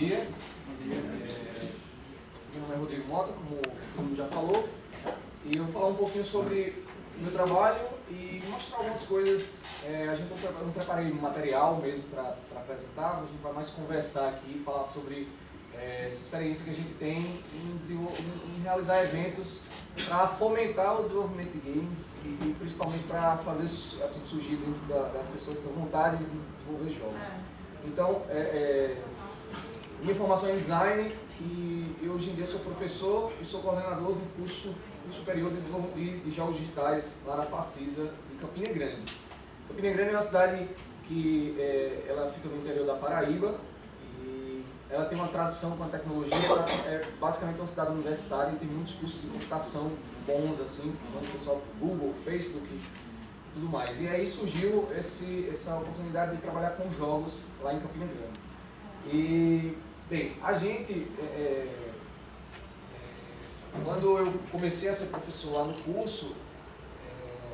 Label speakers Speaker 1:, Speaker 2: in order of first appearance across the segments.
Speaker 1: dia. Meu nome é Rodrigo Mota, como já falou, e eu vou falar um pouquinho sobre o meu trabalho e mostrar algumas coisas. Eu não preparei material mesmo para apresentar, a gente vai mais conversar aqui e falar sobre essa experiência que a gente tem em realizar eventos para fomentar o desenvolvimento de games e principalmente para fazer assim, surgir dentro das pessoas essa vontade de desenvolver jogos. Então, minha formação é em design e hoje em dia sou professor e sou coordenador do curso superior de desenvolvimento de jogos digitais lá na Facisa, de Campina Grande. Campina Grande é uma cidade que ela fica no interior da Paraíba e ela tem uma tradição com a tecnologia. Ela é basicamente uma cidade universitária e tem muitos cursos de computação bons, assim, o pessoal Google, Facebook e tudo mais. E aí surgiu essa oportunidade de trabalhar com jogos lá em Campina Grande. E, bem, a gente, quando eu comecei a ser professor lá no curso,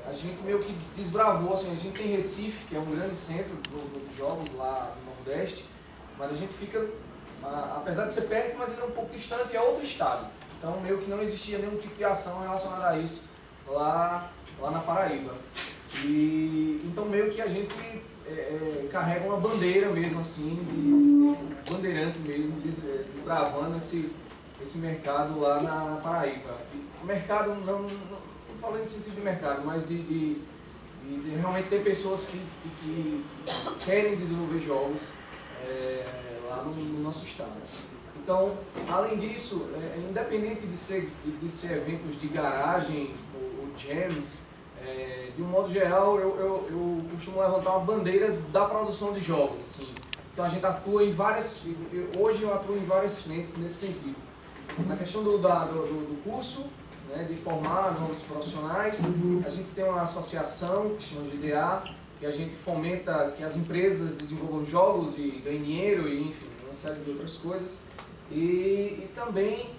Speaker 1: a gente meio que desbravou, assim, a gente tem Recife, que é um grande centro de jogos lá no Nordeste, mas a gente fica, apesar de ser perto, mas ainda um pouco distante, é outro estado. Então meio que não existia nenhum tipo de ação relacionada a isso lá na Paraíba. E então meio que a gente carrega uma bandeira mesmo assim, bandeirante mesmo, desbravando esse mercado lá na Paraíba. O mercado, não falando em sentido de mercado, mas de realmente ter pessoas que querem desenvolver jogos lá no nosso estado. Então, além disso, independente de ser eventos de garagem ou jams, de um modo geral, eu costumo levantar uma bandeira da produção de jogos. Assim. Então a gente atua em hoje eu atuo em várias frentes nesse sentido. Na questão do curso, né, de formar novos profissionais, a gente tem uma associação que chama GDA, que a gente fomenta que as empresas desenvolvam jogos e ganhem dinheiro e enfim, uma série de outras coisas. E também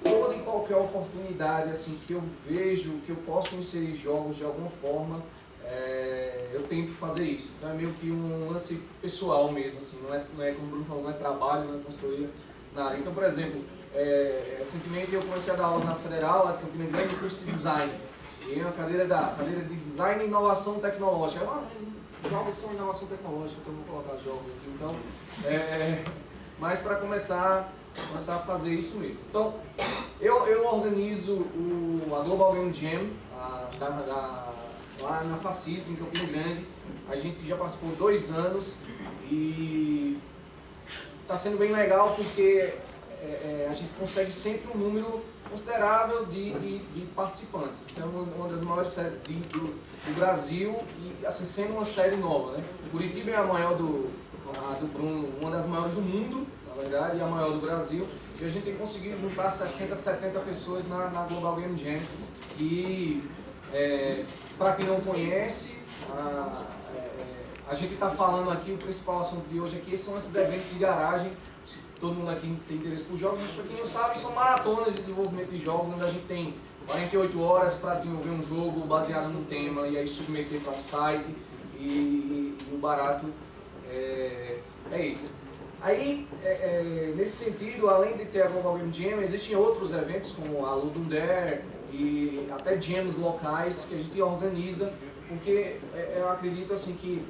Speaker 1: toda e qualquer oportunidade assim, que eu vejo que eu posso inserir jogos de alguma forma, eu tento fazer isso. Então é meio que um lance pessoal mesmo, assim, não é como o Bruno falou, não é trabalho, não é consultoria, nada. Então, por exemplo, recentemente eu comecei a dar aula na Federal, lá de Campina Grande, no curso de design. E uma cadeira de design e inovação tecnológica. Jogos são inovação tecnológica, então vou colocar jogos aqui. Então, mas para começar a fazer isso mesmo. Então, eu organizo a Global Game Jam lá na Facisa, em Campina Grande. A gente já participou 2 anos e está sendo bem legal porque a gente consegue sempre um número considerável de participantes. Então, uma das maiores séries do Brasil e assim, sendo uma série nova. Né? Curitiba é a maior do Bruno, uma das maiores do mundo, na verdade, e a maior do Brasil. E a gente tem conseguido juntar 60, 70 pessoas na Global Game Jam. E, para quem não conhece, a gente está falando aqui, o principal assunto de hoje aqui são esses eventos de garagem. Todo mundo aqui tem interesse por jogos, mas para quem não sabe, são maratonas de desenvolvimento de jogos, onde a gente tem 48 horas para desenvolver um jogo baseado num tema e aí submeter para um site e o barato é esse. Aí, nesse sentido, além de ter a Global Game Jam, existem outros eventos como a Ludum Dare e até jams locais que a gente organiza, porque eu acredito assim que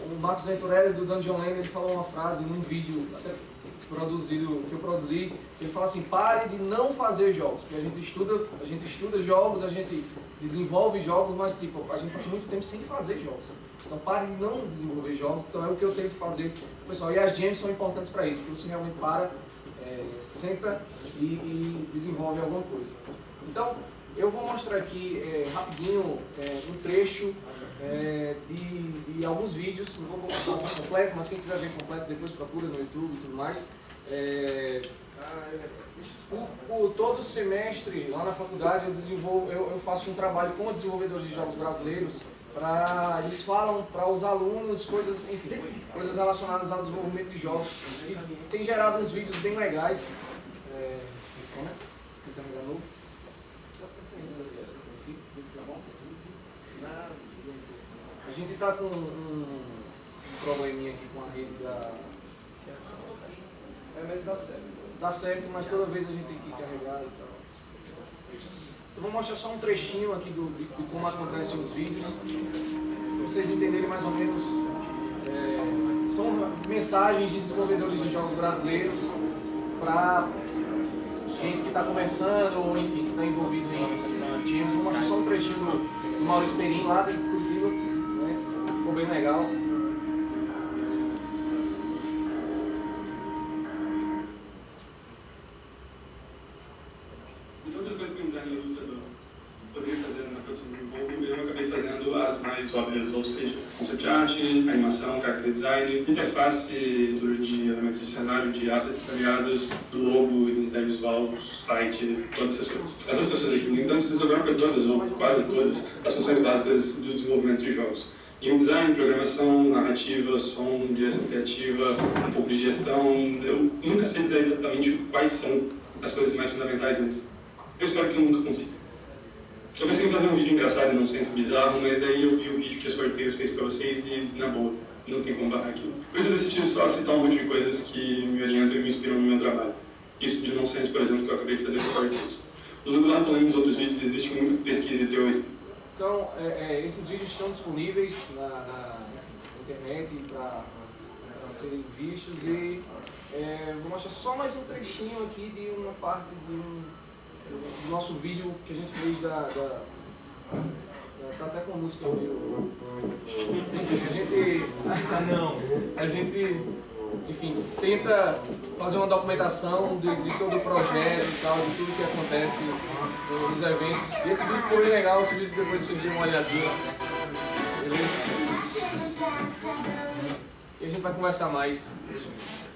Speaker 1: o Marcos Venturelli do Dungeon Land, ele falou uma frase num vídeo até que eu produzi, ele fala assim: pare de não fazer jogos, porque a gente estuda jogos, a gente desenvolve jogos, mas tipo, a gente passa muito tempo sem fazer jogos. Então pare de não desenvolver jogos, então é o que eu tento fazer, pessoal. E as jams são importantes para isso, porque você realmente senta e desenvolve alguma coisa. Então, eu vou mostrar aqui rapidinho um trecho de alguns vídeos. Não vou colocar completo, mas quem quiser ver completo depois procura no YouTube e tudo mais. Todo semestre lá na faculdade eu faço um trabalho com desenvolvedores de jogos brasileiros. Eles falam para os alunos coisas relacionadas ao desenvolvimento de jogos. E tem gerado uns vídeos bem legais. A gente está com um probleminha aqui com a rede
Speaker 2: vez dá certo.
Speaker 1: Dá certo, mas toda vez a gente tem que carregar e tal. Então vou mostrar só um trechinho aqui de como acontecem os vídeos, para vocês entenderem mais ou menos. São mensagens de desenvolvedores de jogos brasileiros para gente que está começando ou enfim, que está envolvido em times. Vou mostrar só um trechinho do Maurício Perim lá de Curitiba, né? Ficou bem legal.
Speaker 3: Óbvias, ou seja, concept art, animação, character design, interface de elementos de cenário, de assets detalhados, do logo, identidade visual, site, todas essas coisas. Essas pessoas aqui, no entanto, desenvolveram para todas, ou quase todas, as funções básicas do desenvolvimento de jogos. Game design, programação, narrativa, som, direção criativa, um pouco de gestão. Eu nunca sei dizer exatamente quais são as coisas mais fundamentais, mas eu espero que eu nunca consiga. Eu pensei em fazer um vídeo engraçado, não sei se bizarro, mas aí eu vi o vídeo que a Sorteios fez pra vocês e, na boa, não tem como barrar aquilo. Por isso eu decidi só citar um monte de coisas que me orientam e me inspiram no meu trabalho. Isso de nonsense, por exemplo, que eu acabei de fazer com o Sorteios. No lá falando nos outros vídeos, existe muita pesquisa e teoria.
Speaker 1: Então, esses vídeos estão disponíveis na internet para serem vistos e vou mostrar só mais um trechinho aqui de uma parte do nosso vídeo que a gente fez tá até com música meio... A gente, enfim, tenta fazer uma documentação de todo o projeto e tal, de tudo que acontece nos eventos. E esse vídeo ficou bem legal, esse vídeo depois vocês dêem uma olhadinha. Beleza? E a gente vai conversar mais hoje mesmo.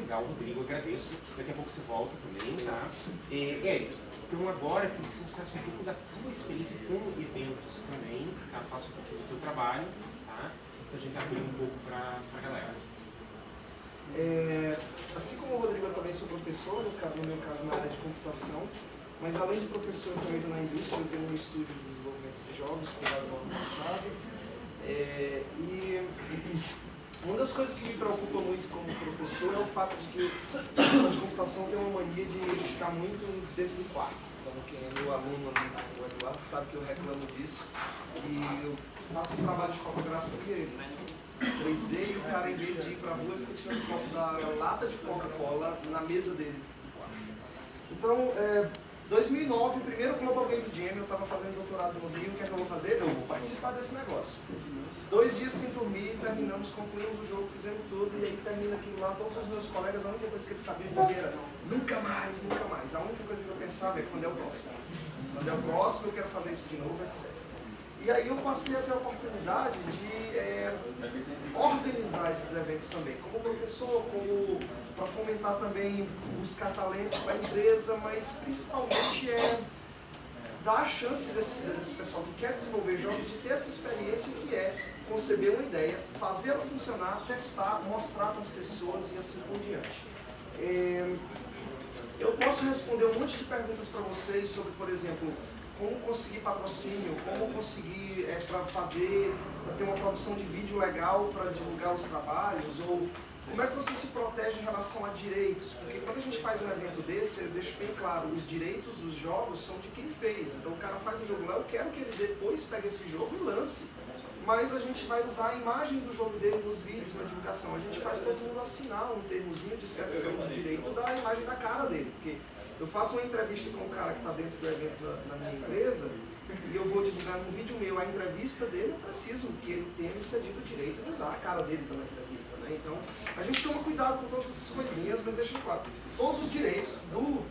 Speaker 4: Legal, Rodrigo, agradeço. Daqui a pouco você volta também, tá? Eric, então agora queria que você mostrasse um pouco da tua experiência com eventos também, tá? Faça um pouquinho do teu trabalho, tá? Antes da gente abrir um pouco pra galera.
Speaker 2: Assim como o Rodrigo, eu também sou professor, no meu caso na área de computação, mas além de professor, eu também estou na indústria, eu tenho um estúdio de desenvolvimento de jogos, fundado no ano passado. Uma das coisas que me preocupa muito como professor é o fato de que a professor de computação tem uma mania de ficar muito dentro do quarto. Então, quem é meu aluno, o Eduardo, sabe que eu reclamo disso. E eu faço um trabalho de fotografia 3D e o cara, em vez de ir para a rua, fica tirando foto da lata de Coca-Cola na mesa dele. Então, 2009, primeiro Global Game Jam, eu estava fazendo doutorado no Rio, o que é que eu vou fazer? Eu vou participar desse negócio. 2 dias sem dormir, terminamos, concluímos o jogo, fizemos tudo, e aí termina aquilo lá, todos os meus colegas, a única coisa que eles sabiam dizer era nunca mais, nunca mais. A única coisa que eu pensava é quando é o próximo. Quando é o próximo, eu quero fazer isso de novo, etc. E aí eu passei a ter a oportunidade de organizar esses eventos também, como professor, para fomentar também, buscar talentos para a empresa, mas principalmente dar a chance desse pessoal que quer desenvolver jogos de ter essa experiência que é conceber uma ideia, fazer ela funcionar, testar, mostrar para as pessoas e assim por diante. Eu posso responder um monte de perguntas para vocês sobre, por exemplo, como conseguir patrocínio, como conseguir para ter uma produção de vídeo legal para divulgar os trabalhos, ou como é que você se protege em relação a direitos? Porque quando a gente faz um evento desse, eu deixo bem claro, os direitos dos jogos são de quem fez. Então o cara faz o jogo lá, eu quero que ele depois pegue esse jogo e lance. Mas a gente vai usar a imagem do jogo dele nos vídeos, na divulgação. A gente faz todo mundo assinar um termozinho de cessão de direito da imagem da cara dele. Porque eu faço uma entrevista com um cara que está dentro do evento na minha empresa e eu vou divulgar num vídeo meu a entrevista dele, eu preciso que ele tenha me cedido o direito de usar a cara dele na entrevista, né? Então, a gente toma cuidado com todas essas coisinhas, mas deixa claro, todos os direitos do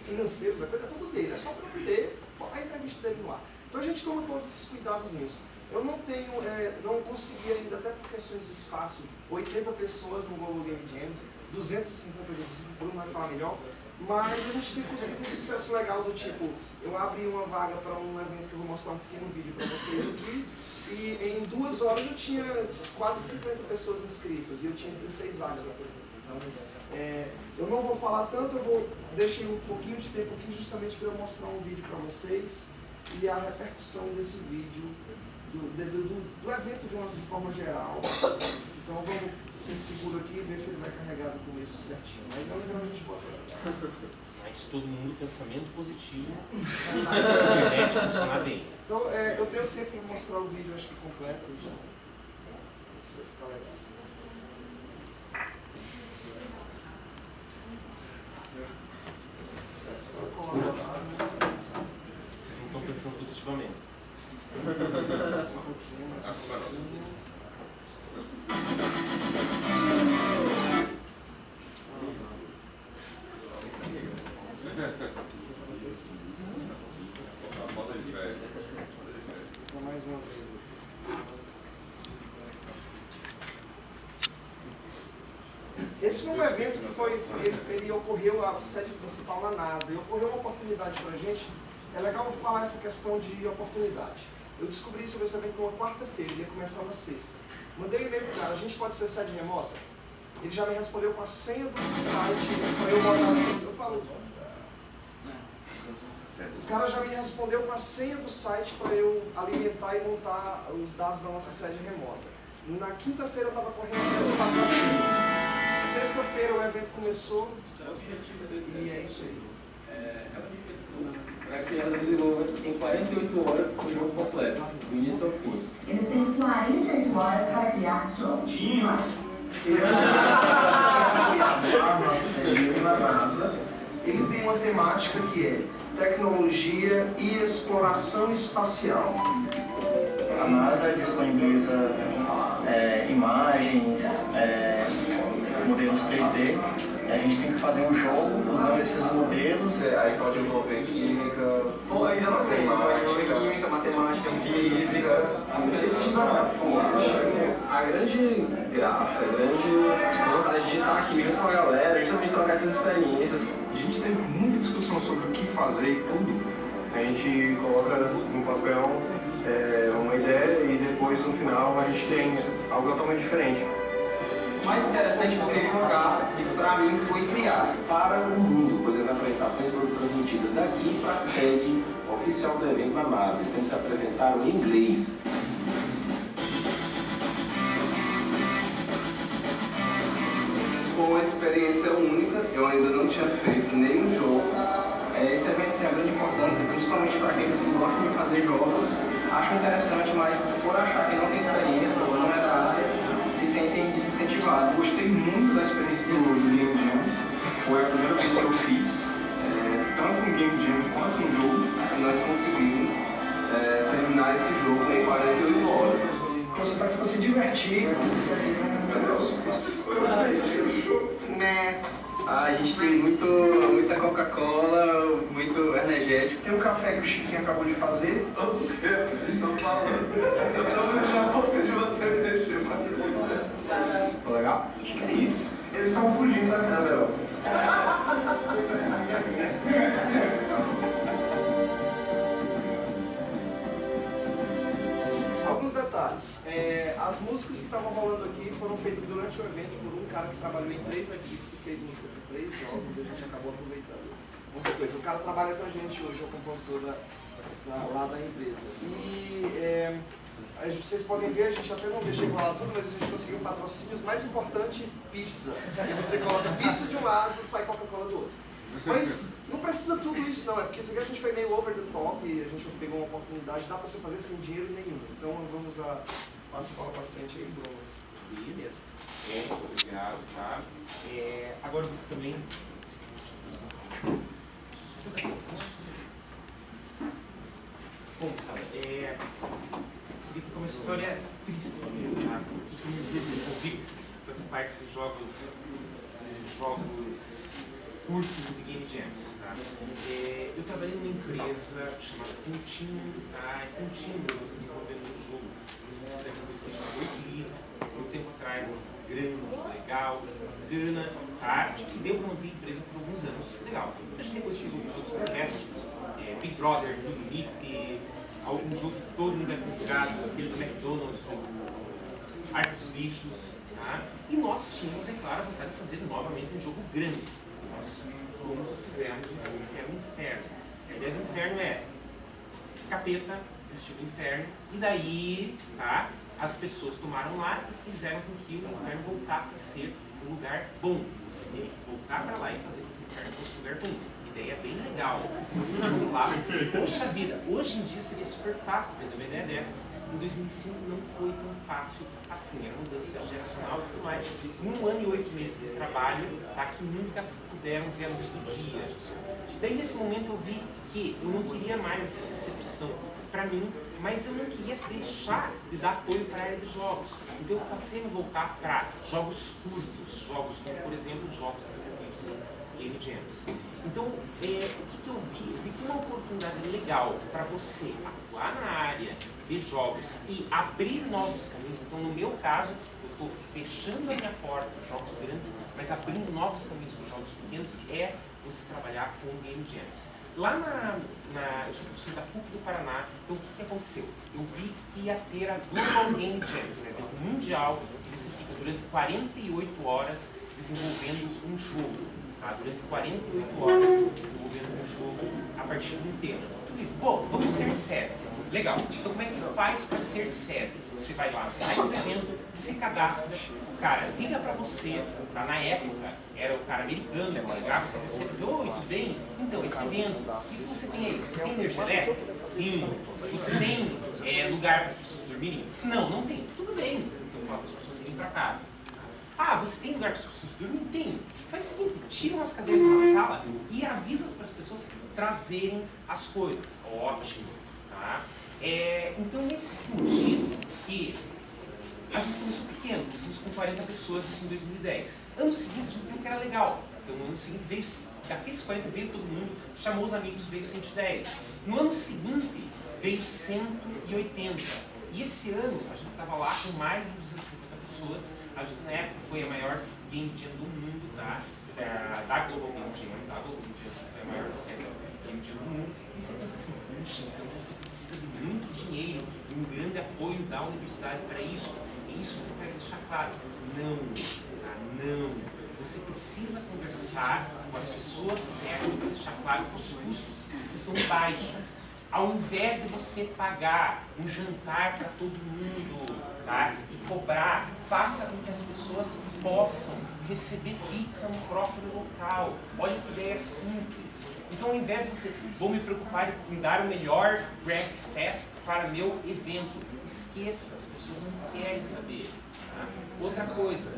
Speaker 2: financeiro da coisa é tudo dele, é só para poder botar a entrevista dele no ar. Então a gente toma todos esses cuidadozinhos. Eu não tenho, não consegui ainda, até por questões de espaço, 80 pessoas no Global Game Jam, 250 o Bruno vai falar melhor, mas a gente tem conseguido um sucesso legal do tipo, eu abri uma vaga para um evento que eu vou mostrar um pequeno vídeo para vocês aqui, e em 2 horas eu tinha quase 50 pessoas inscritas e eu tinha 16 vagas na coisa. Então, eu não vou falar tanto, eu deixei um pouquinho de tempo aqui justamente para eu mostrar um vídeo para vocês e a repercussão desse vídeo do evento de forma geral. Então vamos ser seguro aqui e ver se ele vai carregar no começo certinho. Mas não a gente bota.
Speaker 4: Mas todo mundo pensamento positivo, a internet funcionar bem.
Speaker 2: Então eu tenho tempo para mostrar o vídeo, acho que completo. Então, esse vai ficar legal.
Speaker 4: Vocês não estão pensando positivamente.
Speaker 2: Mais uma vez. Esse foi um evento que ele ocorreu, a sede principal na NASA, e ocorreu uma oportunidade para a gente. É legal falar essa questão de oportunidade. Eu descobri sobre esse evento numa quarta-feira, ele ia começar na sexta. Mandei um e-mail para o cara, a gente pode ser sede remota? Ele já me respondeu com a senha do site para eu botar as coisas. Eu falo, o cara já me respondeu com a senha do site para eu alimentar e montar os dados da nossa sede remota. Na quinta-feira eu estava correndo atrás do patrocínio. Sexta-feira o evento começou e é isso aí.
Speaker 5: Para que elas desenvolvam em 48 horas o jogo completo, do início ao fim.
Speaker 6: Eles têm 48 horas para criar o jogo.
Speaker 2: Na NASA, ele tem uma temática que é tecnologia e exploração espacial.
Speaker 7: A NASA disponibiliza imagens, modelos 3D, e a gente tem que fazer um jogo usando esses modelos.
Speaker 5: Aí pode envolver química, pode envolver química, matemática, física.
Speaker 2: Esse tipo de
Speaker 5: A grande graça, a grande vantagem de estar aqui junto com a galera, justamente trocar essas experiências.
Speaker 8: A gente teve muita discussão sobre o que fazer e tudo. A gente coloca no papel uma ideia e depois no final a gente tem algo totalmente diferente.
Speaker 5: O mais interessante do que jogar, para mim, foi criar para o mundo, pois as apresentações foram transmitidas daqui para a sede oficial do evento na NASA. Então eles apresentaram em inglês.
Speaker 9: Foi uma experiência única, eu ainda não tinha feito nenhum jogo.
Speaker 5: Esse evento tem a grande importância, principalmente para aqueles que gostam de fazer jogos, acham interessante, mas por achar que não tem experiência ou não é da área, se sentem desincentivados.
Speaker 9: Gostei muito da experiência do Game Jam. Foi a primeira vez que eu fiz, tanto um Game Jam quanto um jogo. Nós conseguimos terminar esse jogo em 48 horas.
Speaker 2: Você está aqui para se divertir.
Speaker 5: A gente tem muita Coca-Cola, muito energético.
Speaker 2: Tem um café que o Chiquinho acabou de fazer.
Speaker 9: Estou falando. Eu estou vendo a boca de você mexer, mas...
Speaker 5: Ficou legal?
Speaker 9: O que é isso?
Speaker 2: Eles estavam fugindo da câmera. Alguns detalhes. As músicas que estavam rolando aqui foram feitas durante o evento por um cara que trabalhou em 3 equipes e fez música para 3 jogos e a gente acabou aproveitando. Muita coisa. O cara trabalha com a gente hoje, é o compositor lá da empresa. E vocês podem ver, a gente até não deixou rolar tudo, mas a gente conseguiu patrocínios. Mais importante, pizza. E você coloca pizza de um lado e sai Coca-Cola do outro. Mas não precisa tudo isso não, é porque isso aqui a gente foi meio over the top e a gente pegou uma oportunidade, dá pra você fazer sem dinheiro nenhum. Então vamos passar a bola pra frente aí, Bruno.
Speaker 4: Beleza. Obrigado, tá? Agora eu vou também. Bom, Gustavo, Felipe, tem uma história triste mesmo, tá? O que me envolvi com essa parte dos jogos curtos de Game Jams, tá? Eu trabalhei numa empresa chamada Continue, tá? Continue, nós desenvolvendo um jogo, nós fizemos um PlayStation 8 livro, um tempo atrás, um jogo grande, legal, bacana, tá? E deu para manter a empresa por alguns anos, legal. Acho que depois ficou os outros projetos, Big Brother, Big Leap, algum jogo que todo mundo deve ter jogado, aquele do McDonald's, Arte dos Bichos, tá? E nós tínhamos, é claro, a vontade de fazer novamente um jogo grande. Nós fomos e fizemos um jogo que era o Inferno. A ideia do Inferno é capeta, desistiu do inferno, e daí, tá, as pessoas tomaram lá e fizeram com que o inferno voltasse a ser um lugar bom. Você tem que voltar para lá e fazer com que o inferno fosse um lugar bom. Ideia bem legal. Pensando lá, poxa vida, hoje em dia seria super fácil ter uma ideia dessas. Em 2005 não foi tão fácil assim, era mudança geracional e tudo mais. Em 1 ano e 8 meses de trabalho, tá, que nunca puderam ver a luz do dia. Daí nesse momento eu vi que eu não queria mais essa recepção para mim, mas eu não queria deixar de dar apoio para a área de jogos. Então eu passei a me voltar para jogos curtos, jogos como, por exemplo, jogos desenvolvidos em Game Jams. Então, o que eu vi? Eu vi que uma oportunidade legal para você atuar na área de jogos e abrir novos caminhos. Então, no meu caso, eu estou fechando a minha porta para jogos grandes, mas abrindo novos caminhos para jogos pequenos, é você trabalhar com Game Jams. Lá eu sou professor da PUC do Paraná, então o que aconteceu? Eu vi que ia ter a Global Game Jams, um evento mundial, e você fica durante 48 horas desenvolvendo um jogo. Tá? Durante 48 horas desenvolvendo um jogo a partir de um tema. Eu falei, pô, vamos ser sede. Legal. Então como é que faz para ser sede? Você vai lá no site do evento, se cadastra, o cara liga para você, tá? Na época era o cara americano, ele ligava para você e diz, oi, tudo bem? Então, esse evento, o que você tem aí? Você tem energia elétrica? Sim. Você tem lugar para as pessoas dormirem? Não, não tem. Tudo bem. Então eu falo para as pessoas irem para casa. Ah, você tem lugar para as pessoas dormirem? Tem. Faz o seguinte, tira umas cadeiras de uma sala e avisa para as pessoas trazerem as coisas. Ótimo. Tá? Então, nesse sentido que a gente começou pequeno, começamos com 40 pessoas, isso em 2010. Ano seguinte, a gente viu que era legal. Então, no ano seguinte, veio, daqueles 40 veio todo mundo, chamou os amigos, veio 110. No ano seguinte, veio 180. E esse ano, a gente estava lá com mais de 250 pessoas. A gente, na época, foi a maior Game Jam do mundo, tá? Da Global Game Jam. Da Global Game Jam, que foi a maior Game Jam do mundo. E você pensa assim, puxa, então você precisa de muito dinheiro e um grande apoio da universidade para isso. É isso que eu quero deixar claro. Não, tá? Não. Você precisa conversar com as pessoas certas para deixar claro que os custos são baixos. Ao invés de você pagar um jantar para todo mundo, tá? E cobrar, faça com que as pessoas possam receber pizza no próprio local. Olha que ideia simples. Então, ao invés de você, vou me preocupar em dar o melhor breakfast para meu evento, esqueça, as pessoas não querem saber. Tá? Outra coisa,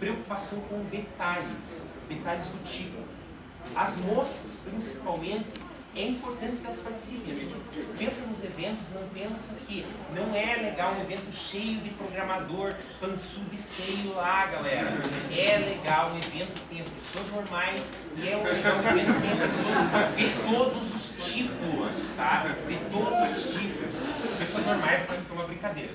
Speaker 4: preocupação com detalhes. Detalhes do tipo, as moças, principalmente, é importante que elas participem. A gente pensa nos eventos, não pensa que não é legal um evento cheio de programador, pançudo e feio lá, galera. É legal um evento que tenha pessoas normais e é legal um evento que tenha pessoas de todos os tipos, tá? De todos os tipos. Pessoas normais, para mim foi uma brincadeira.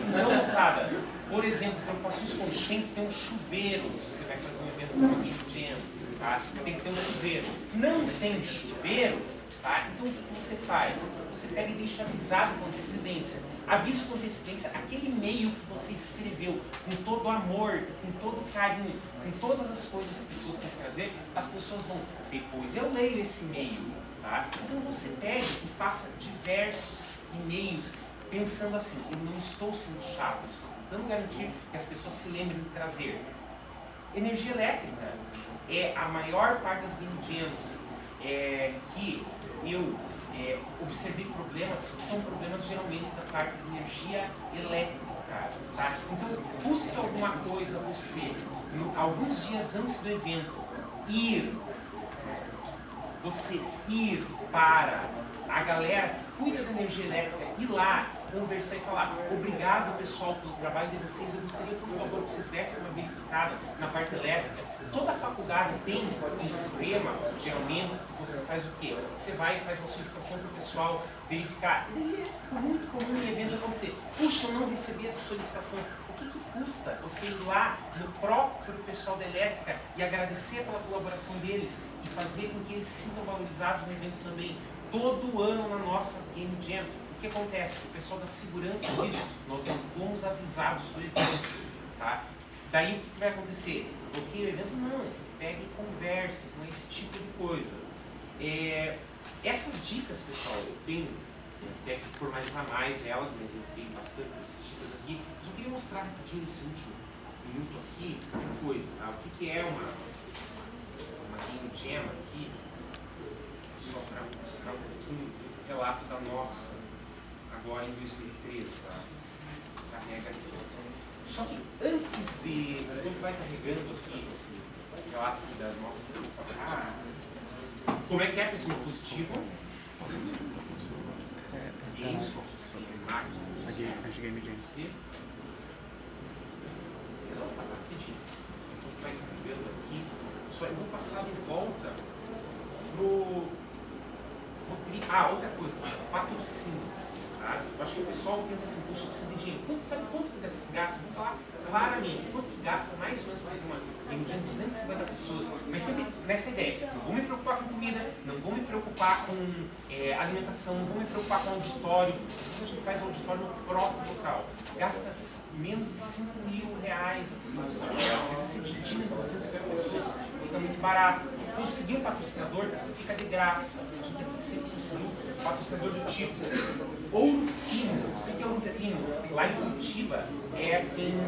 Speaker 4: Então, moçada, por exemplo, preocupações com tem que ter um chuveiro, você vai fazer um evento como Game Jam. Tá? Tem que ter um chuveiro. Não tem chuveiro, tá? Então o que você faz? Você pega e deixa avisado com antecedência. Avisa com antecedência aquele e-mail que você escreveu com todo o amor, com todo o carinho, com todas as coisas que as pessoas têm que trazer, as pessoas vão, depois eu leio esse e-mail. Tá? Então você pega e faça diversos e-mails pensando assim, eu não estou sendo chato, eu estou tentando garantir que as pessoas se lembrem de trazer. Energia elétrica é a maior parte das Game Jams que eu observei problemas, são problemas geralmente da parte de energia elétrica. Tá? Então, custa alguma coisa você, alguns dias antes do evento, você ir para a galera que cuida da energia elétrica, ir lá, conversar e falar obrigado pessoal pelo trabalho de vocês, eu gostaria por favor que vocês dessem uma verificada na parte elétrica. Toda a faculdade tem um sistema, geralmente, que você faz o quê? Você vai e faz uma solicitação para o pessoal verificar. E é muito comum em eventos acontecer. Puxa, eu não recebi essa solicitação. O que custa você ir lá no próprio pessoal da elétrica e agradecer pela colaboração deles e fazer com que eles se sintam valorizados no evento também? Todo ano na nossa Game Jam. O que acontece? O pessoal da segurança diz, nós não fomos avisados do evento. Tá? Daí o que vai acontecer? Bloqueia o evento? Não. Pega e converse com esse tipo de coisa. Essas dicas, pessoal, eu tenho até que formalizar mais elas, mas eu tenho bastante dessas dicas aqui. Eu só queria mostrar rapidinho nesse último minuto aqui uma coisa, tá? O que é uma Game Jam aqui, só para mostrar um pouquinho do relato da nossa, agora em 2013, tá? Carrega aqui. Só que antes de, quando vai carregando aqui esse relato da nossa, como é que é pensamento positivo? Games, sim, máquina, Game Jam. Não, tá rapidinho. Então vai carregando aqui. Só eu vou passar de volta pro... outra coisa, patrocínio. Tá? Eu acho que o pessoal pensa assim, puxa, precisa de dinheiro. Sabe quanto que gasta? Vou falar claramente, quanto que gasta mais ou menos para fazer uma Game Jam, 250 pessoas. Mas sempre nessa ideia, não vou me preocupar com comida, não vou me preocupar com alimentação, não vou me preocupar com auditório. A gente faz auditório no próprio local. Gasta menos de R$5.000 a esse dividindo com 250 pessoas, fica muito barato. Conseguir um patrocinador fica de graça. A gente tem que sempre conseguir um patrocinador do tipo Ouro Fino. O que é Ouro Fino? Lá em Curitiba é quem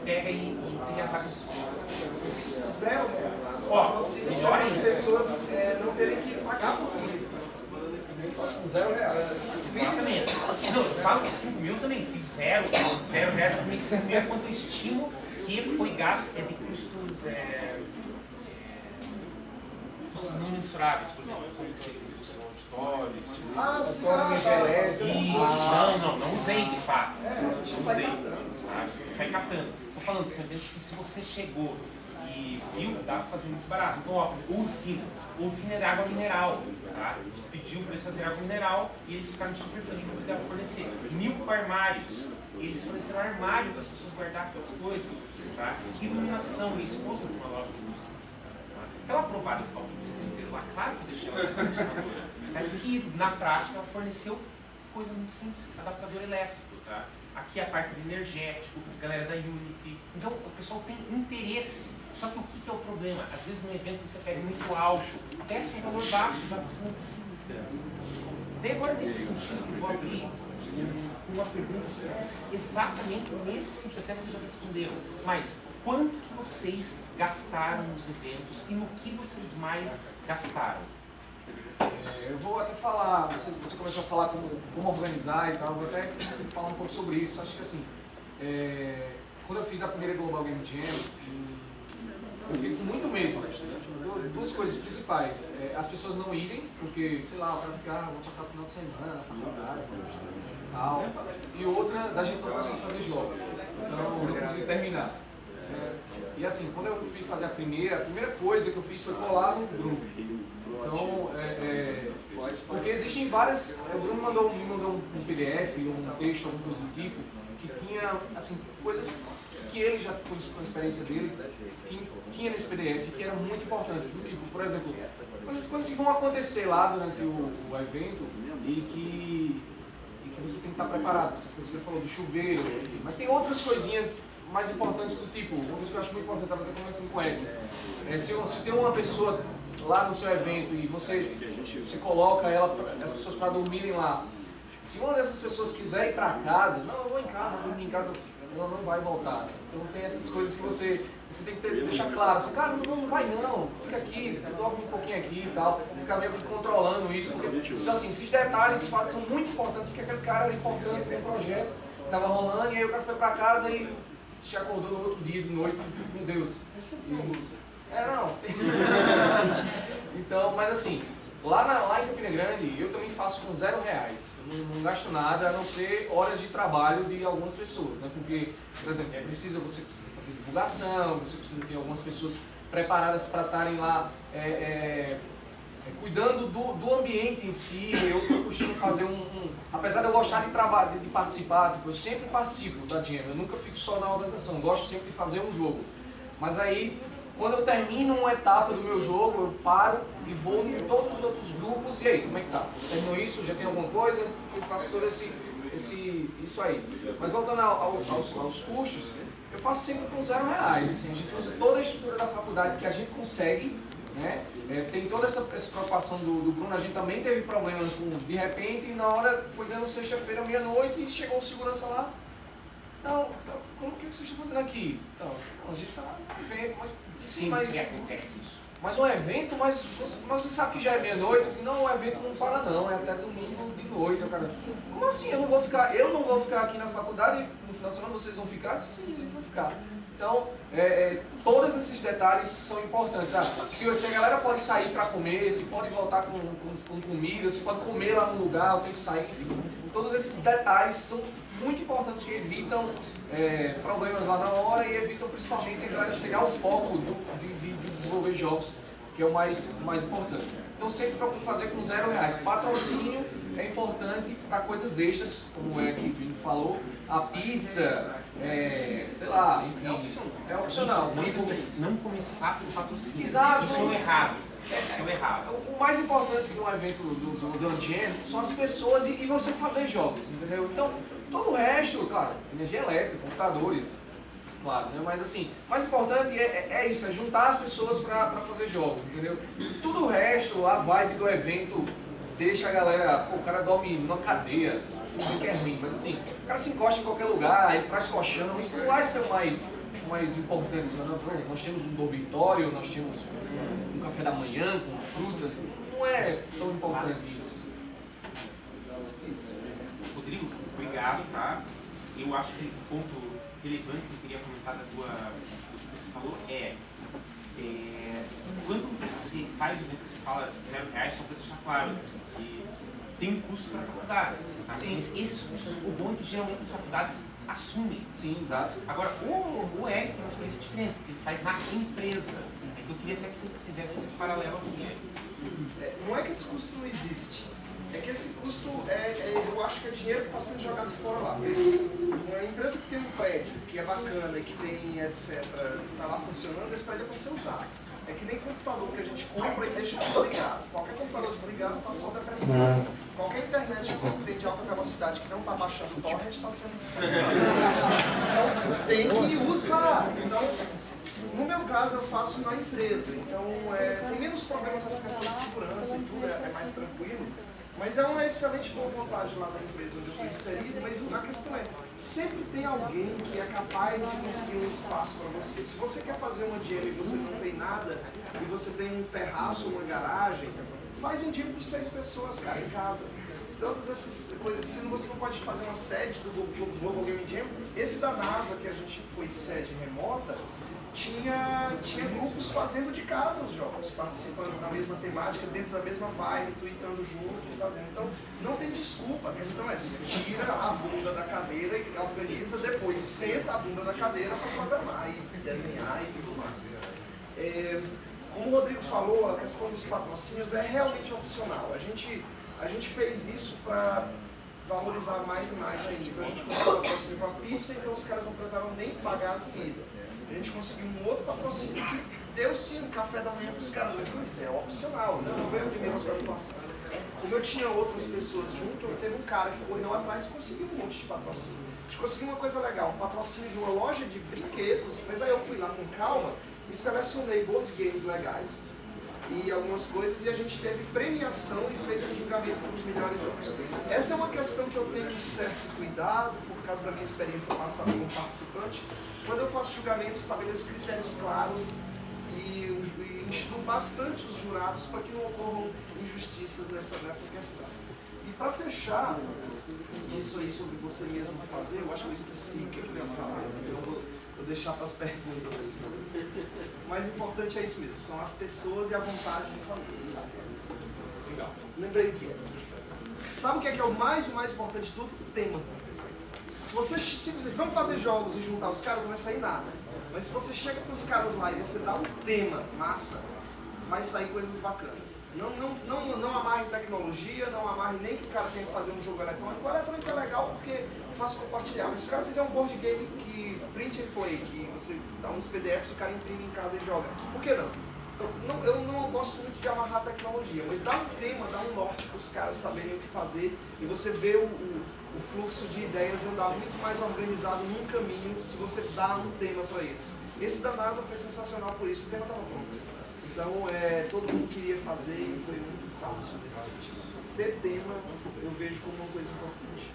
Speaker 4: pega e tem as águas.
Speaker 2: Eu fiz com R$0.
Speaker 4: Ó, melhor
Speaker 2: as pessoas não terem que pagar por isso.
Speaker 1: Eu faço com R$0.
Speaker 4: Exatamente. Não, eu falo que 5.000 também, fiz R$0. R$0, eu comecei 5.000 é quanto eu estimo que foi gasto de custos não mensuráveis, por exemplo, como que você usa auditórios, não usei de fato. Sai catando. Tô falando dos eventos que se você chegou e viu, dá pra fazer muito barato. Então, ó, Ouro Fino é água mineral, tá? A gente pediu para eles fazerem água mineral e eles ficaram super felizes de fornecer 1.000 armários. Eles forneceram armário para as pessoas guardarem as coisas, tá? Iluminação, minha esposa numa loja de luzes. Ela aprovada de ficar o fim de semana inteiro lá, claro que eu deixei ela como patrocinadora. E na prática ela forneceu coisa muito simples, adaptador elétrico, tá? Aqui é a parte do energético, galera da Unity. Então o pessoal tem interesse. Só que o que é o problema? Às vezes no evento você pega muito alto, testa um valor baixo, já você não precisa de tanto. Daí agora nesse sentido que eu vou abrir uma pergunta para vocês, exatamente nesse sentido, até vocês já responderam, mas quanto que vocês gastaram nos eventos e no que vocês mais gastaram?
Speaker 1: Eu vou até falar, você começou a falar como organizar e tal, eu vou até falar um pouco sobre isso. Acho que assim, quando eu fiz a primeira Global Game Jam, eu fiquei com muito medo. Duas coisas principais, as pessoas não irem, porque, sei lá, o cara ficar, vou passar o final de semana na faculdade, tal. E outra, da gente não conseguir fazer jogos, então eu não consegui terminar. E assim, quando eu fui fazer a primeira coisa que eu fiz foi colar no grupo. Então, porque existem várias, o Bruno me mandou um PDF, um texto, alguma coisa do tipo, que tinha, assim, coisas que ele já, com a experiência dele, tinha nesse PDF, que era muito importante. Do tipo, por exemplo, coisas que vão acontecer lá durante o evento e que você tem que estar preparado. Essa coisa que ele falou do chuveiro, enfim. Mas tem outras coisinhas mais importantes do tipo, uma coisa que eu acho muito importante, eu estava até conversando com ele. Se tem uma pessoa lá no seu evento e você coloca as pessoas para dormirem lá, se uma dessas pessoas quiser ir para casa, não, eu vou em casa, dormir em casa, ela não vai voltar. Sabe? Então tem essas coisas que você tem que deixar claro, assim, cara, não vai não, fica aqui, dorme um pouquinho aqui e tal, ficar meio que controlando isso. Porque, então assim, esses detalhes são muito importantes, porque aquele cara era importante no projeto, estava rolando, e aí o cara foi para casa e se acordou no outro dia de noite, meu Deus. Não. Então, mas assim, lá em Campina Grande, eu também faço com R$0. Eu não gasto nada, a não ser horas de trabalho de algumas pessoas, né? Porque, por exemplo, você precisa fazer divulgação, você precisa ter algumas pessoas preparadas para estarem lá cuidando do ambiente em si. Eu costumo fazer apesar de eu gostar de participar, tipo, eu sempre participo da Jam, eu nunca fico só na organização, eu gosto sempre de fazer um jogo. Mas aí, quando eu termino uma etapa do meu jogo, eu paro e vou em todos os outros grupos, e aí, como é que tá? Terminou isso? Já tem alguma coisa? Eu faço todo isso aí. Mas voltando aos custos, eu faço sempre com R$0. Assim, a gente usa toda a estrutura da faculdade que a gente consegue, né? Tem toda essa preocupação do Bruno, a gente também teve problema de repente, na hora, foi dando sexta-feira, meia-noite, e chegou o segurança lá. Não, como que vocês estão fazendo aqui? Então, a gente está no evento, mas... Sim, mas
Speaker 4: acontece isso.
Speaker 1: Mas um evento, mas você sabe que já é meia-noite? Não, o evento não para não, é até domingo de noite. Eu, cara, como assim? Eu não vou ficar aqui na faculdade no final de semana, vocês vão ficar? Sim, a gente vai ficar. Então, todos esses detalhes são importantes. Se a galera pode sair para comer, se pode voltar com comida, se pode comer lá no lugar, eu tenho que sair, enfim. Todos esses detalhes são muito importantes que evitam problemas lá na hora e evitam principalmente tirar o foco de desenvolver jogos, que é o mais importante. Então sempre procuro fazer com R$0. Patrocínio é importante para coisas extras, como que o Vini falou, a pizza, sei lá, enfim, é opcional.
Speaker 4: Não começar com patrocínio.
Speaker 1: Exato.
Speaker 4: Isso é errado. Isso é errado.
Speaker 1: O mais importante de um evento do Unchained são as pessoas e você fazer jogos, entendeu? Então, todo o resto, claro, energia elétrica, computadores, claro, né? Mas assim, o mais importante é isso, é juntar as pessoas para fazer jogos, entendeu? Tudo o resto, a vibe do evento deixa a galera, o cara dorme numa cadeira, não que é ruim, mas assim, o cara se encosta em qualquer lugar, ele traz colchão, isso não vai ser o mais importante. Assim, nós temos um dormitório, nós temos um café da manhã com frutas, não é tão importante isso assim.
Speaker 4: Rodrigo, obrigado, tá? Eu acho que o ponto relevante que eu queria comentar do que você falou quando você faz o evento que você fala R$0, só para deixar claro que tem um custo para a faculdade. Tá?
Speaker 1: Sim.
Speaker 4: Mas esses custos, o bom é que geralmente as faculdades assumem.
Speaker 1: Sim, exato.
Speaker 4: Agora, o Eric tem uma experiência diferente, porque ele faz na empresa. Então eu queria até que você fizesse esse paralelo com ele.
Speaker 2: Não é que esse custo não existe. É que esse custo, eu acho que é dinheiro que está sendo jogado fora lá. Uma empresa que tem um prédio, que é bacana e que tem, etc., está lá funcionando, esse prédio é para ser usado. É que nem computador que a gente compra e deixa desligado. Qualquer computador desligado está só depressivo. Qualquer internet que você tem de alta velocidade que não está baixando o torrent está sendo desperdiçado. Então, tem que usar. Então, no meu caso, eu faço na empresa. Então, tem menos problema com essa questão de segurança e tudo, é mais tranquilo. Mas é uma excelente boa vontade lá da empresa onde eu estou inserido, mas a questão sempre tem alguém que é capaz de conseguir um espaço para você. Se você quer fazer uma jam e você não tem nada, e você tem um terraço ou uma garagem, faz um jam por 6 pessoas, cara, em casa. Todas essas coisas, se você não pode fazer uma sede do Global Game Jam, esse da NASA, que a gente foi sede remota, tinha grupos fazendo de casa os jogos, participando da mesma temática, dentro da mesma vibe, tweetando junto e fazendo. Então, não tem desculpa, a questão é, tira a bunda da cadeira e organiza, depois senta a bunda da cadeira para programar e desenhar e tudo mais. Como o Rodrigo falou, a questão dos patrocínios é realmente opcional. A gente fez isso para valorizar mais e mais ainda. Então, a gente conseguiu patrocínio para pizza, então os caras não precisaram nem pagar a comida. A gente conseguiu um outro patrocínio que deu sim um café da manhã para os caras, mas como eu disse, é opcional, não foi o de minha preocupação. Como eu tinha outras pessoas junto, teve um cara que correu atrás e conseguiu um monte de patrocínio. A gente conseguiu uma coisa legal, um patrocínio de uma loja de brinquedos, mas aí eu fui lá com calma e selecionei board games legais e algumas coisas, e a gente teve premiação e fez um julgamento com os melhores jogos. Essa é uma questão que eu tenho um certo cuidado, por causa da minha experiência passada como participante. Quando eu faço julgamento, estabeleço critérios claros e instruo bastante os jurados para que não ocorram injustiças nessa questão. E para fechar isso aí sobre você mesmo fazer, eu acho que eu esqueci o que eu ia falar, então eu vou deixar para as perguntas aí para vocês. O mais importante é isso mesmo, são as pessoas e a vontade de fazer. Legal. Lembrei que sabe o que é o mais importante de tudo? O tema. Se você simplesmente, vamos fazer jogos e juntar os caras, não vai sair nada. Mas se você chega para os caras lá e você dá um tema massa, vai sair coisas bacanas. Não amarre tecnologia, não amarre nem que o cara tenha que fazer um jogo eletrônico. O eletrônico é legal porque é fácil compartilhar. Mas se o cara fizer um board game que print and play, que você dá uns PDFs, o cara imprime em casa e joga, por que não? Então, eu não gosto muito de amarrar tecnologia, mas dá um tema, dá um norte para os caras saberem o que fazer e você vê o fluxo de ideias andar muito mais organizado num caminho se você dá um tema para eles. Esse da NASA foi sensacional por isso, o tema estava pronto. Então, todo mundo queria fazer e foi muito fácil nesse sentido. Ter tema, eu vejo como uma coisa importante.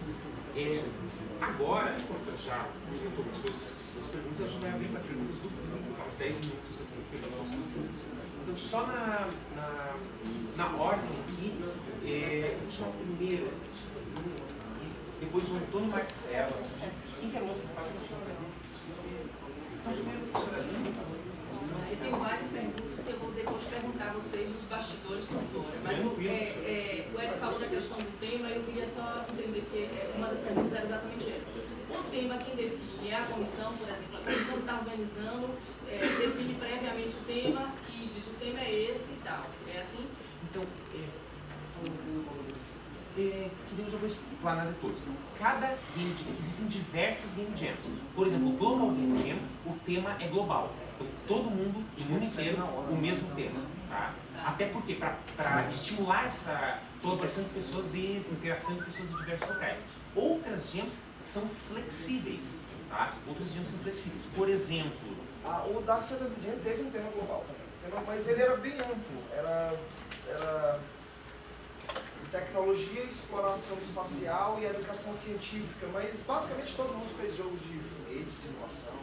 Speaker 4: Agora, já comentou suas perguntas, a gente vai abrir para perguntas do público, tá? Uns 10 minutos aqui pegando nosso público. Então, só na ordem aqui, eu vou chamar primeiro, depois o Antônio Marcelo. Quem que era o outro que passa? Então, primeiro, professora Aline.
Speaker 10: Eu tenho várias perguntas que eu vou depois perguntar a vocês nos bastidores por fora. Mas o Eric falou da questão do tema e eu queria só entender que uma das perguntas era exatamente essa. O tema quem define é a comissão, por exemplo, a comissão que está organizando, define previamente o tema e diz o tema é esse e tal. É assim?
Speaker 4: Então, que eu já vou explanar de todos. Cada Game Jam, existem diversas Game Jams. Por exemplo, o Global Game Jam, o tema é global. Então, todo mundo, no mundo inteiro, o mesmo tema. Tá? Até porque, para estimular essa colaboração de pessoas, de interação de pessoas de diversos locais. Outras Jams são flexíveis. Tá? Outras Jams são flexíveis. Por exemplo...
Speaker 2: o Dark Side of the Jam teve um tema global também. Mas ele era bem amplo. Era tecnologia, exploração espacial e educação científica, mas basicamente todo mundo fez jogo de foguete, simulação.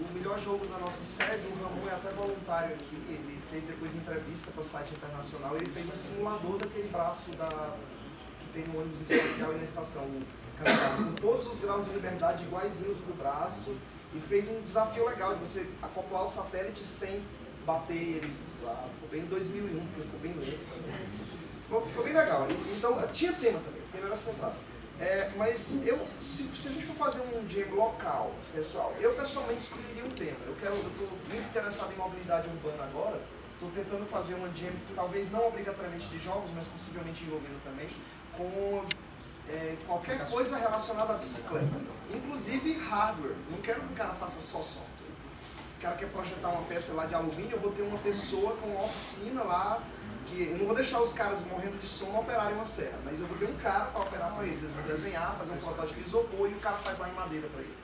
Speaker 2: O melhor jogo da nossa sede, o Ramon é até voluntário aqui, ele fez depois entrevista para o site internacional, ele fez um simulador daquele braço que tem no ônibus espacial e na estação, com todos os graus de liberdade iguaizinhos do braço, e fez um desafio legal de você acoplar o satélite sem bater ele lá. Ficou bem em 2001, porque ficou bem lento. Ficou bem legal. Então, tinha tema também, o tema era centrado. Mas se a gente for fazer um jam local, pessoal, eu pessoalmente escolheria um tema. Eu estou muito interessado em mobilidade urbana agora, estou tentando fazer uma jam, talvez não obrigatoriamente de jogos, mas possivelmente envolvendo também, com qualquer coisa relacionada à bicicleta. Inclusive hardware. Não quero que o cara faça só software. O cara quer projetar uma peça lá de alumínio, eu vou ter uma pessoa com uma oficina lá, que eu não vou deixar os caras morrendo de sono operarem uma serra, mas eu vou ter um cara para operar para eles. Eles vão desenhar, fazer um protótipo de isopor e o cara faz lá em madeira para ele.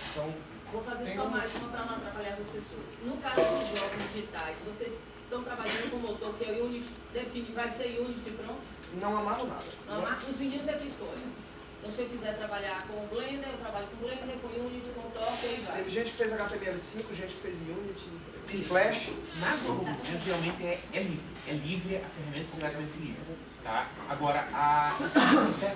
Speaker 2: Então,
Speaker 10: vou fazer só mais uma para não atrapalhar as pessoas. No caso dos jogos digitais, vocês estão trabalhando com o motor que é o Unity, define, vai ser Unity pronto?
Speaker 2: Não amarro nada.
Speaker 10: Não amarro, os meninos é que escolhem. Então, se eu quiser trabalhar com o Blender, eu trabalho com o Blender, com o Unity, com o Torque, aí vai.
Speaker 2: Teve gente que fez HTML5, gente que fez Unity, Flash.
Speaker 4: Na Global realmente é livre. É livre, a ferramenta é completamente livre. Tá? Agora, até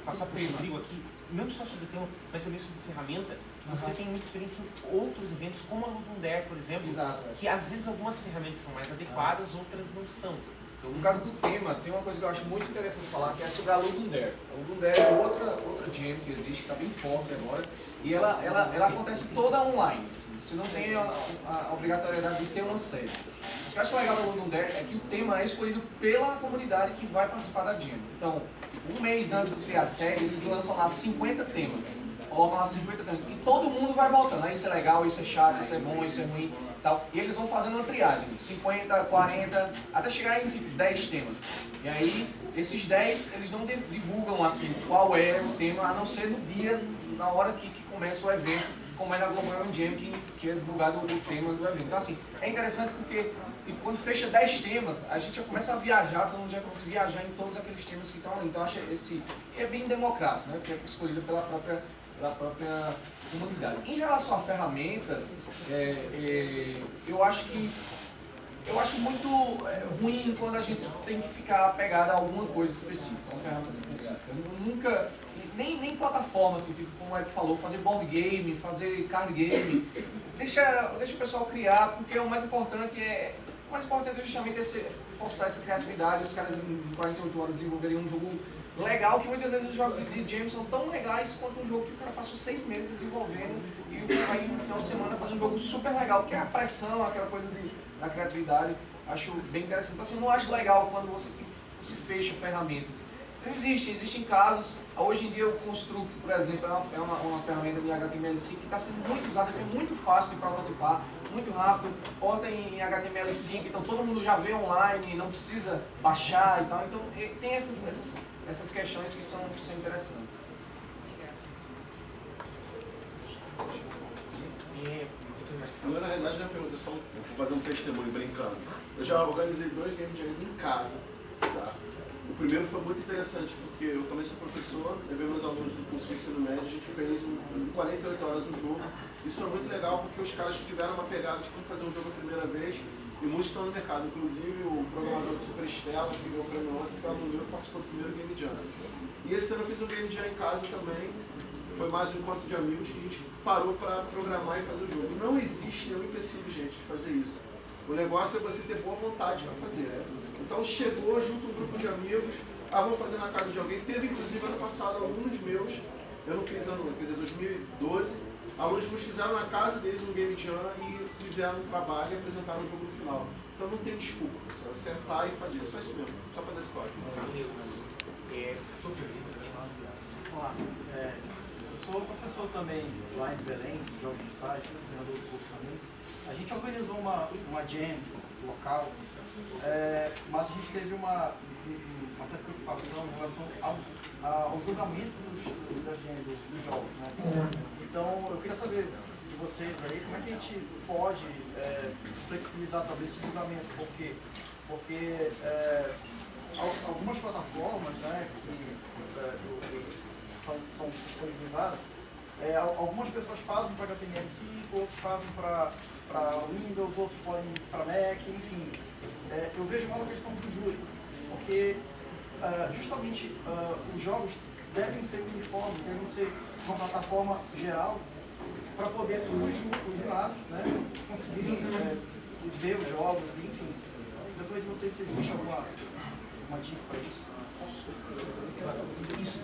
Speaker 4: passar por Rodrigo aqui, não só sobre o tema, mas também sobre ferramenta, que você tem muita experiência em outros eventos, como a Ludum Dare, por exemplo, que às vezes algumas ferramentas são mais adequadas, outras não são.
Speaker 1: Então, no caso do tema, tem uma coisa que eu acho muito interessante falar, que é sobre a Ludum Dare. A Ludum Dare é outra jam que existe, que está bem forte agora, e ela acontece toda online. Assim. Você não tem a obrigatoriedade de ter uma sede. O que eu acho legal da Ludum Dare é que o tema é escolhido pela comunidade que vai participar da jam. Então, um mês antes de ter a série, eles lançam lá 50 temas. Colocam lá 50 temas. E todo mundo vai voltando. Ah, isso é legal, isso é chato, isso é bom, isso é ruim. Tal. E eles vão fazendo uma triagem, 50, 40, até chegar em tipo 10 temas. E aí, esses 10, eles não divulgam assim qual é o tema, a não ser no dia, na hora que começa o evento, como é na Global Jam, que é divulgado o tema do evento. Então assim, é interessante porque tipo, quando fecha 10 temas, a gente já começa a viajar, todo mundo já começa a viajar em todos aqueles temas que estão ali. Então acho esse é bem democrático, né? Porque é escolhido pela própria comunidade. Em relação a ferramentas, eu acho muito ruim quando a gente tem que ficar apegado a alguma coisa específica, uma ferramenta específica. Eu nunca, nem plataforma, assim, tipo, como o Eric falou, fazer board game, fazer card game, deixa o pessoal criar, porque o mais importante é justamente forçar essa criatividade, os caras em 48 horas desenvolverem um jogo legal, que muitas vezes os jogos de jam são tão legais quanto um jogo que o cara passou 6 meses desenvolvendo e aí no final de semana faz um jogo super legal, porque é a pressão, aquela coisa da criatividade, acho bem interessante. Então assim, eu não acho legal quando você fecha ferramentas. Existem casos, hoje em dia o Construct, por exemplo, é uma ferramenta de HTML5 que está sendo muito usada, é muito fácil de prototipar, muito rápido, porta em HTML5, então todo mundo já vê online, não precisa baixar e tal, então tem essas questões que são interessantes.
Speaker 11: Não, na realidade, não é uma pergunta, é só vou fazer um testemunho brincando. Eu já organizei 2 Game Jams em casa, tá? O primeiro foi muito interessante, porque eu também sou professor, levei meus alunos do curso de ensino médio, a gente fez em 48 horas um jogo. Isso foi muito legal, porque os caras tiveram uma pegada de como fazer um jogo a primeira vez, e muitos estão no mercado. Inclusive, o programador do Super Estela, que ganhou o prêmio ontem, foi aluno meu que participou do primeiro Game Jam. E esse ano eu fiz um Game Jam em casa também, foi mais um encontro de amigos que a gente parou para programar e fazer o jogo. Não existe nenhum empecilho, gente, de fazer isso. O negócio é você ter boa vontade para fazer. Então chegou junto um grupo de amigos, vamos fazer na casa de alguém. Teve inclusive ano passado alunos meus, eu não fiz ano, quer dizer, 2012, alunos meus fizeram na casa deles um Game Jam e fizeram um trabalho e apresentaram o jogo no final. Então não tem desculpa, pessoal, sentar e fazer, só isso mesmo, só para dar esse toque.
Speaker 12: Olá, eu sou professor também lá em Belém, de jogos digitais, treinador do curso também. A gente organizou uma jam local, mas a gente teve uma certa preocupação em relação ao julgamento dos jogos, né? Então, eu queria saber de vocês aí, como é que a gente pode flexibilizar talvez esse julgamento, porque algumas plataformas, né, que são disponibilizadas, algumas pessoas fazem para HTML5, outros fazem para Windows, outros podem para Mac, enfim. Eu vejo uma questão do júri, porque justamente os jogos devem ser uniformes, devem ser uma plataforma geral para poder os jurados, né, conseguirem ver os jogos, enfim. Eu queria saber de vocês se existe alguma dica para isso.
Speaker 4: Isso,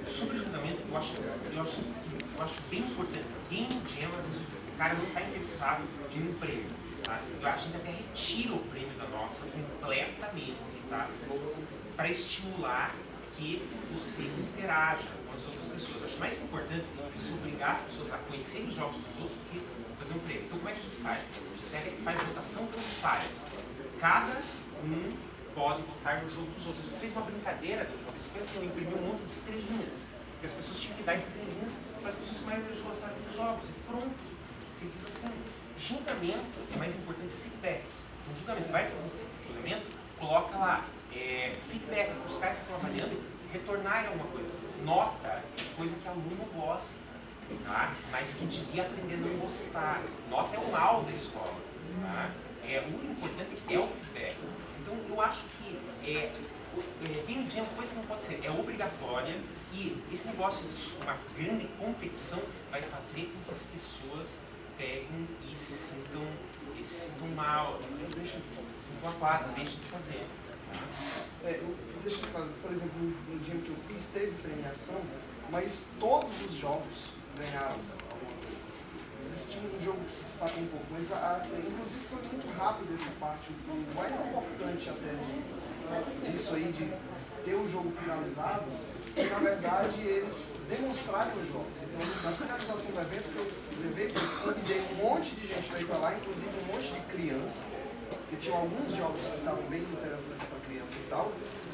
Speaker 4: sobre julgamento, eu acho bem importante. Game Jam, às vezes, o cara não está interessado em um prêmio. Tá? A gente até retira o prêmio da nossa completamente, tá? Para estimular que você interaja com as outras pessoas. Acho mais importante você obrigar as pessoas a conhecer os jogos dos outros do que fazer um prêmio. Então, como é que a gente faz? A gente faz votação pelos pares. Cada um pode votar no jogo dos outros. A gente fez uma brincadeira do jogo. Isso foi assim, eu imprimi um monte de estrelinhas. Porque as pessoas tinham que dar estrelinhas para as pessoas que mais gostarem dos jogos. E pronto. Simples assim. Julgamento é mais importante que feedback. Um julgamento, vai fazer um julgamento, coloca lá feedback para os caras que estão avaliando, retornarem alguma coisa. Nota é coisa que aluno gosta, tá? Mas que devia aprender a não gostar. Nota é o mal da escola. Tá? O importante é o feedback. Então eu acho que Game Jam é uma coisa que não pode ser, é obrigatória, e esse negócio de uma grande competição vai fazer com que as pessoas peguem e se sintam mal, se sintam acuados, deixem de fazer.
Speaker 2: Deixa claro, por exemplo, no dia que eu fiz teve premiação, mas todos os jogos ganharam alguma coisa. Existia um jogo que se destacou um pouco, mas inclusive foi muito rápido essa parte. O mais importante até disso aí, de ter o jogo finalizado, é na verdade eles demonstrarem os jogos. Então, na finalização do evento, eu convidei um monte de gente para ir para lá, inclusive um monte de criança, porque tinham alguns jogos que estavam bem interessantes para criança e tal,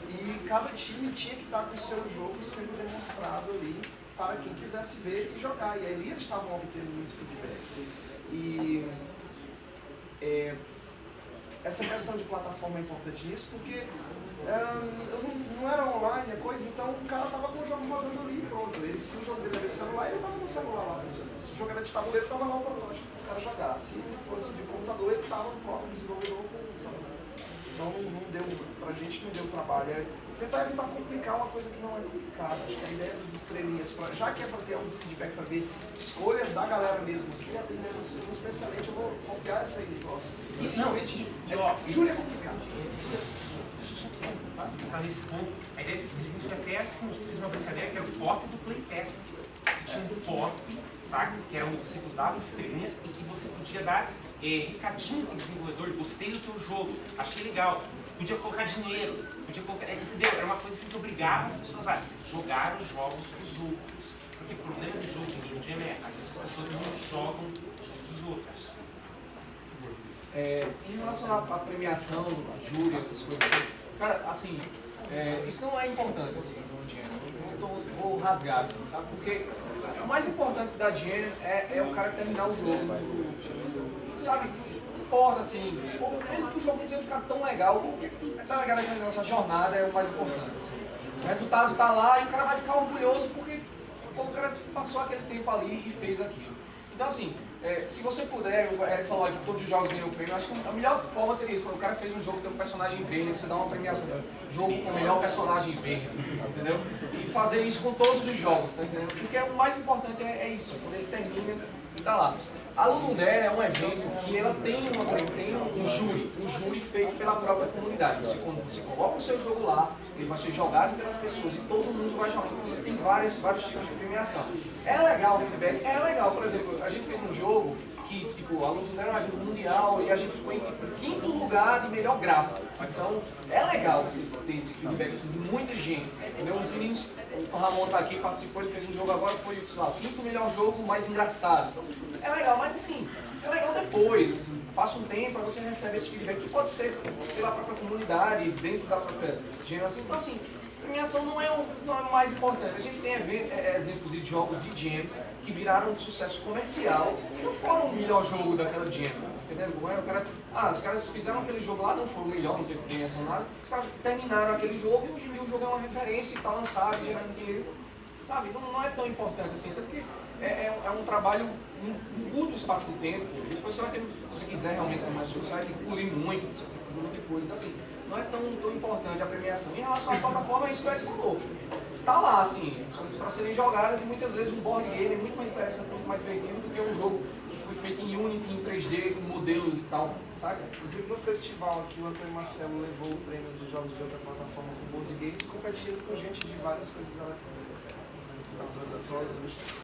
Speaker 2: e cada time tinha que estar com o seu jogo sendo demonstrado ali para quem quisesse ver e jogar. E ali eles estavam obtendo muito feedback. E essa questão de plataforma é importante nisso, porque não era online a coisa, então o cara estava com o jogo rodando ali e pronto. Se o jogo dele era de celular, ele estava no celular lá funcionando. Se o jogo era de tabuleiro, estava lá o protótipo para o cara jogar. Se fosse de computador, ele estava no próprio desenvolvedor com o computador. Então não deu, pra gente não deu trabalho. Tentar evitar complicar uma coisa que não é complicada. Acho que a ideia das estrelinhas, já que é para ter algum feedback, para ver escolhas da galera mesmo, que atendendo especialmente, eu vou copiar essa aí do próximo. Principalmente, Júlia é complicado.
Speaker 4: Deixa eu só tá nesse ponto. A ideia das estrelinhas foi até assim, a gente fez uma brincadeira que era o pop do playtest. Você tinha um pop, tá? Que era onde você dava estrelinhas e que você podia dar recadinho para o desenvolvedor, gostei do teu jogo, achei legal. Podia colocar dinheiro, podia colocar, entendeu? Era uma coisa assim que obrigava as pessoas a jogar os jogos dos outros. Porque o problema do jogo de Game Jam às vezes as pessoas não jogam os jogos dos outros. Por favor.
Speaker 1: Em relação à premiação, júri, essas coisas assim, cara, assim, isso não é importante, assim, no Jam. Vou rasgar, assim, sabe? Porque o mais importante da Jam é o cara terminar o jogo. Sabe? Não importa, assim, mesmo que o jogo não tenha ficado tão legal, aquele negócio, a jornada é o mais importante, assim. O resultado tá lá e o cara vai ficar orgulhoso porque o cara passou aquele tempo ali e fez aquilo. Então, assim, se você puder, o Eric falou aqui que todos os jogos ganham o prêmio, eu acho que a melhor forma seria isso, quando o cara fez um jogo que tem um personagem verde, você dá uma premiação, jogo com o melhor personagem verde, entendeu? E fazer isso com todos os jogos, tá entendendo? Porque o mais importante é isso, quando ele termina e tá lá. A Lumundere é um evento que ela tem um júri feito pela própria comunidade. Você coloca o seu jogo lá, ele vai ser jogado pelas pessoas e todo mundo vai jogar. Inclusive tem vários tipos de premiação. É legal o feedback? É legal. Por exemplo, a gente fez um jogo que, tipo, a Lumundere é um evento mundial e a gente ficou em quinto lugar de melhor gráfico. Então, é legal você ter esse feedback assim, de muita gente. Entendeu? Os meninos, o Ramon tá aqui, participou, ele fez um jogo agora, foi, sei lá, o quinto melhor jogo mais engraçado. Então, é legal, mas assim, é legal depois, assim, passa um tempo, aí você recebe esse feedback que pode ser pela própria comunidade, dentro da própria geração. Então assim, premiação não é o mais importante. A gente tem exemplos de jogos de jams que viraram um sucesso comercial e não foram o melhor jogo daquela jam, entendeu? Os caras fizeram aquele jogo lá, não foi o melhor, não teve premiação nada, os caras terminaram aquele jogo e hoje em dia o jogo é uma referência e está lançado, gerando dinheiro, sabe? Não é tão importante assim, até porque é um trabalho em curto espaço de tempo. Depois você vai ter, se você quiser realmente ter mais jogo, você vai ter que polir muito, você vai ter que fazer muita coisa. Então, assim, não é tão importante a premiação. Em relação à plataforma, é isso que o Ed falou. Tá lá, assim, as coisas para serem jogadas e muitas vezes um board game é muito mais interessante, muito mais divertido do que um jogo que foi feito em Unity, em 3D, com modelos e tal, sabe?
Speaker 2: Inclusive no festival aqui, o Antônio Marcelo levou o prêmio dos jogos de outra plataforma com board games, competindo com gente de várias coisas eletrônicas.